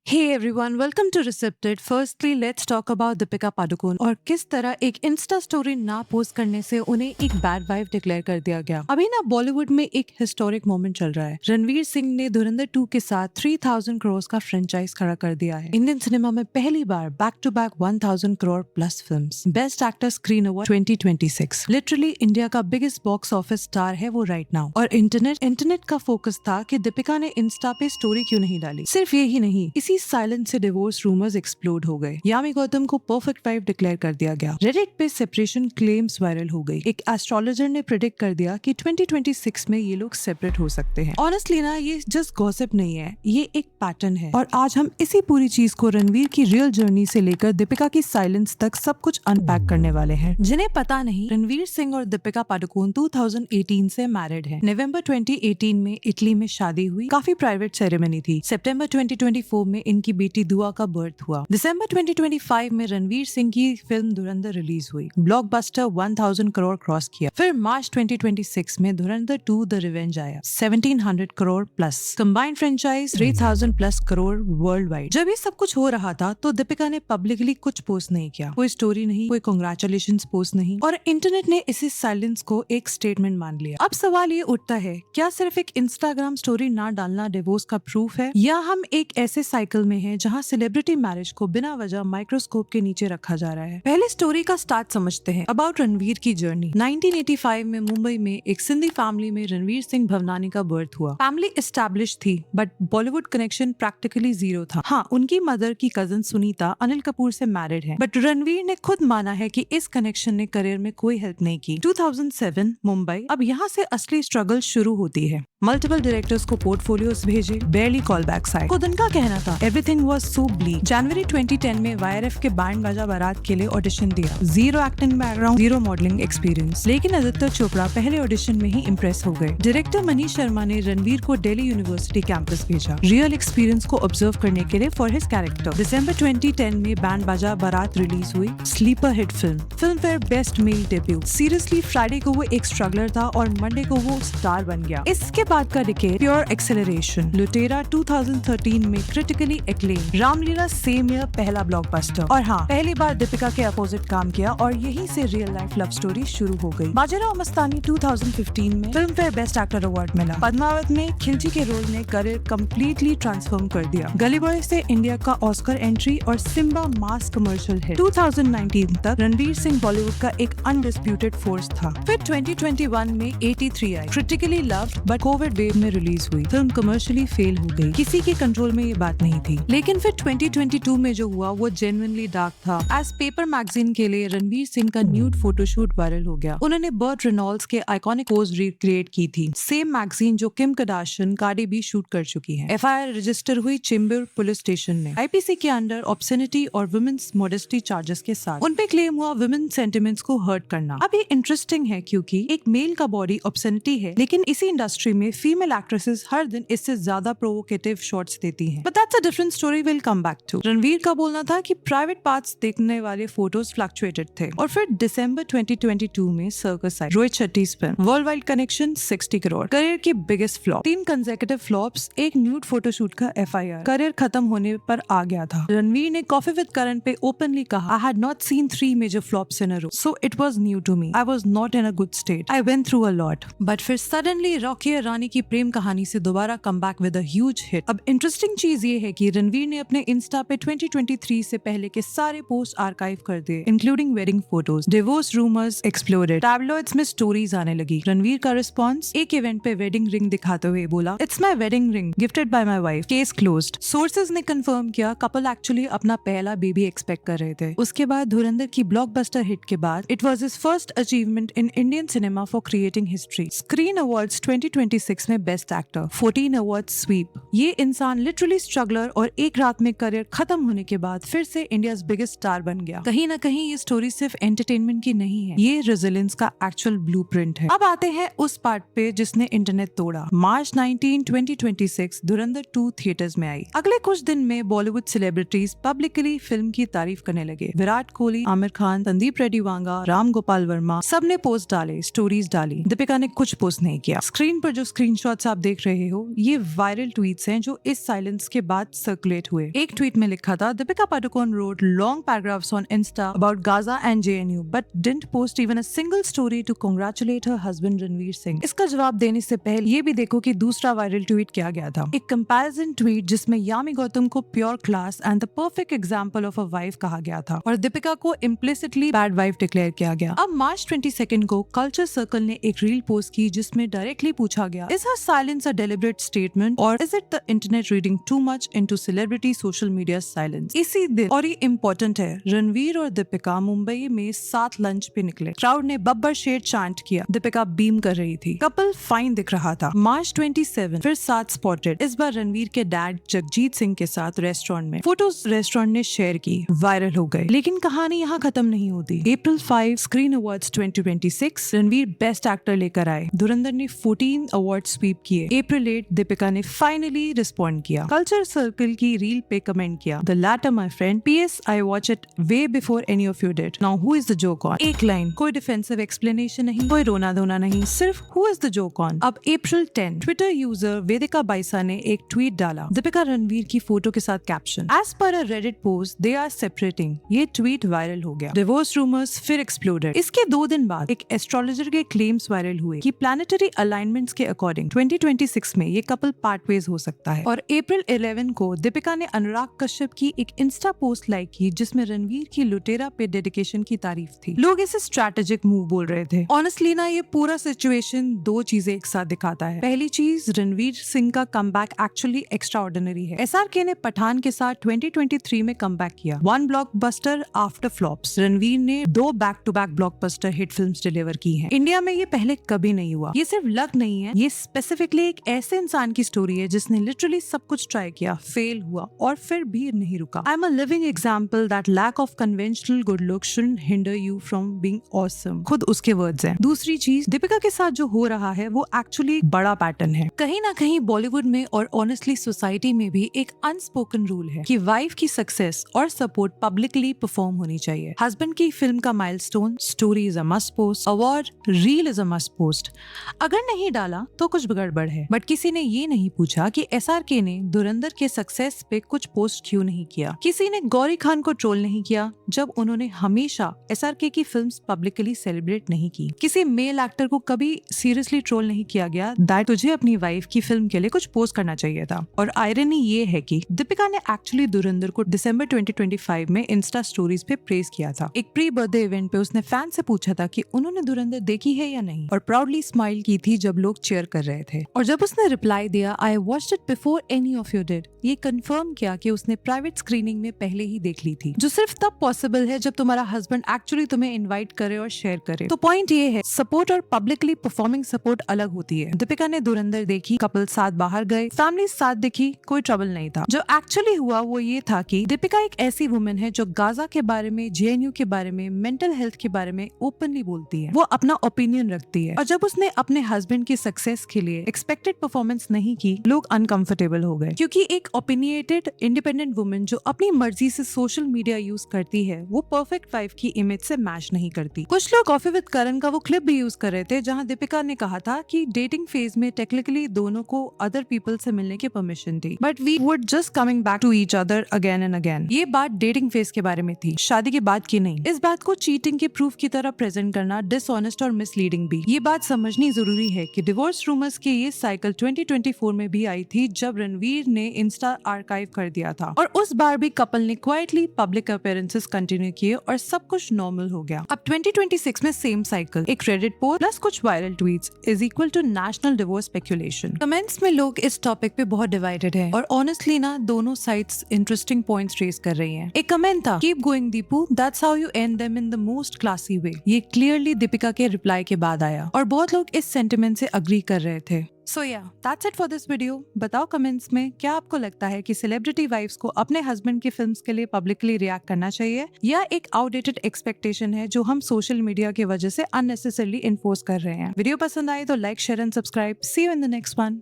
Hey everyone, welcome to Recepted. Firstly, let's talk about Deepika Padukone और किस तरह एक इंस्टा स्टोरी ना पोस्ट करने से उन्हें एक बैड वाइफ डिक्लेयर कर दिया गया। अभी ना बॉलीवुड में एक हिस्टोरिक मोमेंट चल रहा है। रणवीर सिंह ने धुरंधर 2 के साथ 3000 करोड़ का फ्रेंचाइज खड़ा कर दिया है। इंडियन सिनेमा में पहली बार back to back 1000 crore plus films. Best actor screen award 2026। Literally India का बिगेस्ट बॉक्स ऑफिस स्टार है वो राइट नाउ। और इंटरनेट का फोकस था कि दीपिका ने इंस्टा पे स्टोरी क्यों नहीं डाली। सिर्फ ये ही नहीं, इसी साइलेंस से डिवोर्स रूमर्स एक्सप्लोड हो गए। यामी गौतम को परफेक्ट वाइफ डिक्लेयर कर दिया गया। रेडिट पे सेपरेशन क्लेम्स वायरल हो गई। एक एस्ट्रोलॉजर ने प्रेडिक्ट कर दिया कि 2026 में ये लोग सेपरेट हो सकते हैं। ऑनेस्टली ना, ये जस्ट गॉसिप नहीं है, ये एक पैटर्न है। और आज हम इसी पूरी चीज को रणवीर की रियल जर्नी से लेकर दीपिका की साइलेंस तक सब कुछ अनपैक करने वाले हैं। जिन्हें पता नहीं, रणवीर सिंह और दीपिका पादुकोण 2018 से मैरिड है। नवंबर 2018 में इटली में शादी हुई। काफी प्राइवेट सेरेमनी थी। सितंबर 2024 में इनकी बेटी दुआ का बर्थ हुआ। दिसंबर 2025 में रणवीर सिंह की फिल्म धुरंधर रिलीज हुई। ब्लॉकबस्टर 1000 करोड़ क्रॉस किया। फिर मार्च 2026 में धुरंधर 2 द रिवेंज आया। 1700 crore plus combined franchise 3000 plus crore world wide. जब ये सब कुछ हो रहा था तो दीपिका ने पब्लिकली कुछ पोस्ट नहीं किया। कोई स्टोरी नहीं, कोई कांग्रेचुलेशंस पोस्ट नहीं, और इंटरनेट ने इसी साइलेंस को एक स्टेटमेंट मान लिया। अब सवाल ये उठता है, क्या सिर्फ एक इंस्टाग्राम स्टोरी ना डालना डिवोर्स का प्रूफ है, या हम एक ऐसे साइकिल में हैं जहां सेलिब्रिटी मैरिज को बिना वजह माइक्रोस्कोप के नीचे रखा जा रहा है। पहले स्टोरी का स्टार्ट समझते हैं। अबाउट रणवीर की जर्नी। 1985 में मुंबई में एक सिंधी फैमिली में रणवीर सिंह भवनानी का बर्थ हुआ। फैमिली एस्टैब्लिश थी but Bollywood connection practically zero था। हाँ, उनकी मदर की कजन सुनीता अनिल कपूर से मैरिड है, बट रणवीर ने खुद माना है कि इस कनेक्शन ने करियर में कोई हेल्प नहीं की। 2007 मुंबई। अब यहाँ से असली स्ट्रगल शुरू होती है। मल्टीपल डायरेक्टर्स को पोर्टफोलियोज भेजे, बेयरली कॉल बैक आए। खुद उनका कहना था एवरीथिंग वाज सो ब्लीक। जनवरी 2010 में YRF के बैंड बाजा बारात के लिए ऑडिशन दिया। Zero acting background, zero modelling experience, लेकिन आदित्य चोपड़ा पहले ऑडिशन में ही इम्प्रेस हो गए। डायरेक्टर मनीष शर्मा ने रणवीर को दिल्ली यूनिवर्सिटी कैंपस भेजा, रियल एक्सपीरियंस को ऑब्जर्व करने के लिए फॉर हिज कैरेक्टर। दिसंबर 2010 में बैंड बाजा बारात रिलीज हुई। Sleeper hit Filmfare best male debut. Seriously Friday को वो एक स्ट्रगलर था और मंडे को वो स्टार बन गया। इसके बाद का डिकेड प्योर एक्सेलरेशन। लुटेरा 2013 में critically acclaim. Ramlila same year पहला ब्लॉकबस्टर। और हाँ, पहली बार दीपिका के अपोजिट काम किया और यहीं से रियल लाइफ लव स्टोरी शुरू हो गई। बाजीराव मस्तानी 2015 में film fair best actor award मिला। पद्मावत में खिलजी के रोल ने करियर कम्प्लीटली ट्रांसफॉर्म कर दिया। गली बॉय से इंडिया का ऑस्कर एंट्री और सिम्बा मास कमर्शियल हिट। 2019 तक रणवीर सिंह बॉलीवुड का एक अनडिस्प्यूटेड फोर्स था। फिर 2021 में 83 आई। Critically loved but Covid wave में रिलीज हुई। फिल्म कमर्शियली फेल हो गई। किसी के कंट्रोल में ये बात नहीं थी। लेकिन फिर 2022 में जो हुआ वो जेन्युइनली डार्क था। एज पेपर मैगजीन के लिए रणवीर सिंह का न्यूड फोटोशूट वायरल हो गया। उन्होंने बर्ट रेनॉल्ड्स के आइकॉनिक पोज रिक्रिएट की थी। सेम मैगजीन जो Kim Kardashian, Cardi B shoot कर चुकी है। FIR रजिस्टर हुई चेंबूर पुलिस स्टेशन में। IPC के अंडर ऑब्ससेनिटी और वुमेन्स मॉडेस्टी चार्जेस के साथ। उन पे क्लेम हुआ वुमेन सेंटिमेंट्स को हर्ट करना। अब ये इंटरेस्टिंग है क्योंकि एक मेल का बॉडी ऑब्ससेनिटी है, लेकिन इसी इंडस्ट्री में फीमेल एक्ट्रेसेस हर दिन इससे ज्यादा प्रोवोकेटिव शॉट्स देती हैं। But that's a different story, will come back to. Ranveer का बोलना था कि प्राइवेट पार्ट्स देखने वाले फोटोज फ्लक्चुएटेड थे। और फिर दिसंबर 2022 में सर्कस आई। Rohit Shetty film worldwide connection 60 crore. Career की बिगेस्ट फ्लॉप। 3 कंसेक्यूटिव फ्लॉप्स, एक न्यूड फोटोशूट का FIR। करियर खत्म होने पर आ गया था। रणवीर ने कॉफी विद करण पे ओपनली कहा, I had not seen 3 major flops in a row, so it was new to me. I was not in a good state. I went through a lot. But फिर suddenly Rocky Rani ki Prem Kahani से दोबारा come back with a huge hit. अब interesting चीज ये है कि रणवीर ने अपने इंस्टा पे 2023 से पहले के सारे पोस्ट आर्काइव कर दिए, including wedding photos. Divorce rumours exploded. Tabloids में स्टोरीज आने लगी। रणवीर का रिस्पॉन्स, एक इवेंट पे वेडिंग रिंग दिखाते हुए बोला, it's my wedding ring gifted bye my wife. Case closed. Sources ने कंफर्म किया कपल एक्चुअली अपना पहला बेबी एक्सपेक्ट कर रहे थे। उसके बाद धुरंधर की ब्लॉकबस्टर हिट के बाद it was his first achievement in Indian cinema for creating history. Screen awards 2026 में बेस्ट एक्टर, 14 अवार्ड स्वीप। ये इंसान लिटरली स्ट्रगलर और एक रात में करियर खत्म होने के बाद फिर से इंडियाज बिगेस्ट स्टार बन गया। कहीं ना कहीं ये स्टोरी सिर्फ एंटरटेनमेंट की नहीं है, ये रेजिलियंस का एक्चुअल ब्लूप्रिंट है। अब आते हैं उस पार्ट पे जिसने इंटरनेट तोड़ा। मार्च 19, 2026 धुरंधर 2 थिएटर्स में आई। अगले कुछ दिन में बॉलीवुड सेलिब्रिटीज पब्लिकली फिल्म की तारीफ करने लगे। विराट कोहली, आमिर खान, संदीप रेड्डी वांगा, राम गोपाल वर्मा, सबने पोस्ट डाले, स्टोरीज डाली। दीपिका ने कुछ पोस्ट नहीं किया। स्क्रीन पर जो स्क्रीनशॉट्स आप देख रहे हो ये वायरल ट्वीट्स हैं जो इस साइलेंस के बाद सर्कुलेट हुए। एक ट्वीट में लिखा था, Deepika Padukone wrote long paragraphs on Insta about Gaza and JNU but didn't post even a single story to congratulate her husband Ranveer Singh। इसका जवाब देने से पहले ये भी देखो कि दूसरा वायरल ट्वीट क्या गया था। एक कंपैरिजन ट्वीट जिसमें यामी गौतम को pure class and the perfect example of a wife कहा गया था और दीपिका को इम्प्लिसिटली बैड वाइफ डिक्लेयर किया गया। अब मार्च 22 को कल्चर सर्कल ने एक रील पोस्ट की जिसमें डायरेक्टली पूछा गया, is her silence a deliberate statement और is it the internet reading too much into celebrity social media silence. इसी दिन, और ये इम्पोर्टेंट है, रणवीर और दीपिका मुंबई में साथ लंच पे निकले। क्राउड ने बब्बर शेर चांट किया, दीपिका बीम कर रही थी, कपल फाइन दिख रहा था। मार्च 27 फिर साथ स्पॉटेड, इस बार रणवीर के डैड जगजीत सिंह के साथ रेस्टोरेंट में। फोटोज रेस्टोरेंट ने शेयर की, वायरल हो गए। लेकिन कहानी यहाँ खत्म नहीं होती। अप्रैल 5 screen awards 2026 Ranveer best actor लेकर आए। धुरंधर ने 14 अवार्ड स्वीप किए। अप्रैल 8 दीपिका ने फाइनली रिस्पॉन्ड किया। कल्चर सर्कल की रील पे कमेंट किया, the latter my friend, PS I watch it way before any of you did. Now who is the joke on? एक लाइन, कोई डिफेंसिव एक्सप्लेनेशन नहीं, कोई रोना धोना नहीं, सिर्फ who is the joke on। अब अप्रैल 10 ट्विटर यूजर वेदिका बाइसा ने एक ट्वीट डाला, दीपिका रणवीर की फोटो के साथ caption, as per a Reddit post they are separating. ये ट्वीट वायरल हो गया। डिवोर्स रूमर्स फिर एक्सप्लोडेड। इसके 2 दिन बाद एक एस्ट्रोलॉजर के क्लेम्स वायरल हुए कि प्लैनेटरी अलाइनमेंट्स के अकॉर्डिंग 2026 में ये कपल पार्टवेज हो सकता है। और अप्रैल 11 को दीपिका ने अनुराग कश्यप की एक इंस्टा पोस्ट लाइक की जिसमें रणवीर की लुटेरा पे डेडिकेशन की तारीफ थी। लोग इसे स्ट्रैटेजिक मूव बोल रहे थे। ऑनेस्टली ना, ये पूरा सिचुएशन 2 चीजें एक साथ दिखाता है। पहली चीज, रणवीर सिंह का कमबैक एक्चुअली एक्स्ट्रा ऑर्डिनरी है। SRK ने पठान के साथ 2023 में कमबैक किया, 1 ब्लॉकबस्टर आफ्टर फ्लॉप्स। रणवीर ने 2 back to back blockbuster hit films deliver की हैं। इंडिया में ये पहले कभी नहीं हुआ। ये सिर्फ लक नहीं है, ये स्पेसिफिकली एक ऐसे इंसान की स्टोरी है जिसने लिटरली सब कुछ ट्राई किया, फेल हुआ और फिर भी नहीं रुका। I am a living example that lack of conventional good look shouldn't hinder you from being awesome. खुद उसके वर्ड्स हैं। दूसरी चीज, दीपिका के साथ जो हो रहा है वो एक्चुअली एक बड़ा पैटर्न है। कहीं ना कहीं बॉलीवुड में और ऑनेस्टली सोसाइटी में भी एक अनस्पोकन रूल है कि वाइफ की सक्सेस और सपोर्ट पब्लिकली परफॉर्म होनी चाहिए। हस्बैंड की फिल्म का milestone, story is a must post, award, reel is a must post. अगर नहीं डाला तो कुछ गड़बड़ है। बट किसी ने ये नहीं पूछा कि SRK ने धुरंधर के सक्सेस पे कुछ पोस्ट क्यों नहीं किया। किसी ने गौरी खान को ट्रोल नहीं किया जब उन्होंने हमेशा SRK की फिल्म्स पब्लिकली सेलिब्रेट नहीं की। किसी मेल एक्टर को कभी सीरियसली ट्रोल नहीं किया गया दैट तुझे अपनी वाइफ की फिल्म के लिए कुछ पोस्ट करना चाहिए था। और आयरनी ये है कि दीपिका ने एक्चुअली धुरंधर को दिसंबर 2025 में इंस्टा स्टोरीज पे प्रेज किया था। एक प्री बर्थडे इवेंट पे उसने फैन से पूछा था कि उन्होंने धुरंधर देखी है या नहीं, और प्राउडली स्माइल की थी जब लोग चीयर कर रहे थे। और जब उसने रिप्लाई दिया, I watched it before any of you did, ये कंफर्म किया कि उसने प्राइवेट स्क्रीनिंग में पहले ही देख ली थी, जो सिर्फ तब पॉसिबल है जब तुम्हारा हस्बैंड एक्चुअली तुम्हें इनवाइट करे और शेयर करे। तो पॉइंट ये है, सपोर्ट और पब्लिकली परफॉर्मिंग सपोर्ट अलग होती है। दीपिका ने धुरंधर देखी, कपल साथ बाहर गए, फैमिली साथ दिखी, कोई ट्रबल नहीं था। जो एक्चुअली हुआ वो ये था कि दीपिका एक ऐसी वुमेन है जो गाजा के बारे में, JNU के बारे में, मेंटल हेल्थ के बारे में ओपनली बोलती है। वो अपना ओपिनियन रखती है। और जब उसने अपने हस्बैंड की सक्सेस के लिए एक्सपेक्टेड परफॉर्मेंस नहीं की, लोग अनकंफर्टेबल हो गए, क्योंकि एक ओपिनियटेड इंडिपेंडेंट वुमेन जो अपनी मर्जी से सोशल मीडिया यूज करती है वो परफेक्ट वाइफ की इमेज से मैच नहीं करती। कुछ लोग कॉफी विद करण का वो क्लिप भी यूज कर रहे थे जहां दीपिका ने कहा था कि डेटिंग फेज में टेक्निकली दोनों को अदर पीपल से मिलने की परमिशन थी, but we would just coming back to each other again and again. ये बात डेटिंग फेज के बारे में थी, शादी के बाद की नहीं। इस बात को चीटिंग के प्रूफ की तरह प्रेजेंट करना डिसऑनेस्ट और मिसलीडिंग भी। ये बात समझनी जरूरी है कि डिवोर्स रूमर्स के ये साइकिल 2024 में भी आई थी जब रणवीर ने इंस्टा आर्काइव कर दिया था, और उस बार भी कपल ने क्वाइटली पब्लिक अपीयरेंसेस कंटिन्यू किए और सब कुछ नॉर्मल हो गया। अब 2026 में सेम साइकिल, एक रेडिट पोस्ट प्लस कुछ viral tweets is equal to national divorce speculation. Comments में लोग इस टॉपिक पे बहुत डिवाइडेड हैं और ऑनेस्टली ना दोनों साइड्स इंटरेस्टिंग पॉइंट्स रेज कर रही हैं। एक कमेंट था, keep going Deepu, that's how you end them in the most classy way. ये क्लियरली दीपिका के रिप्लाई के बाद आया और बहुत लोग इस सेंटिमेंट से अग्री कर रहे थे। So yeah, that's it for this video. बताओ कमेंट्स में क्या आपको लगता है कि सेलिब्रिटी वाइफ्स को अपने हस्बैंड की फिल्म्स के लिए पब्लिकली रिएक्ट करना चाहिए या एक आउटडेटेड एक्सपेक्टेशन है जो हम सोशल मीडिया की वजह से अननेसेसरली इन्फोर्स कर रहे हैं। वीडियो पसंद आए तो like, share and subscribe. See you in the next one.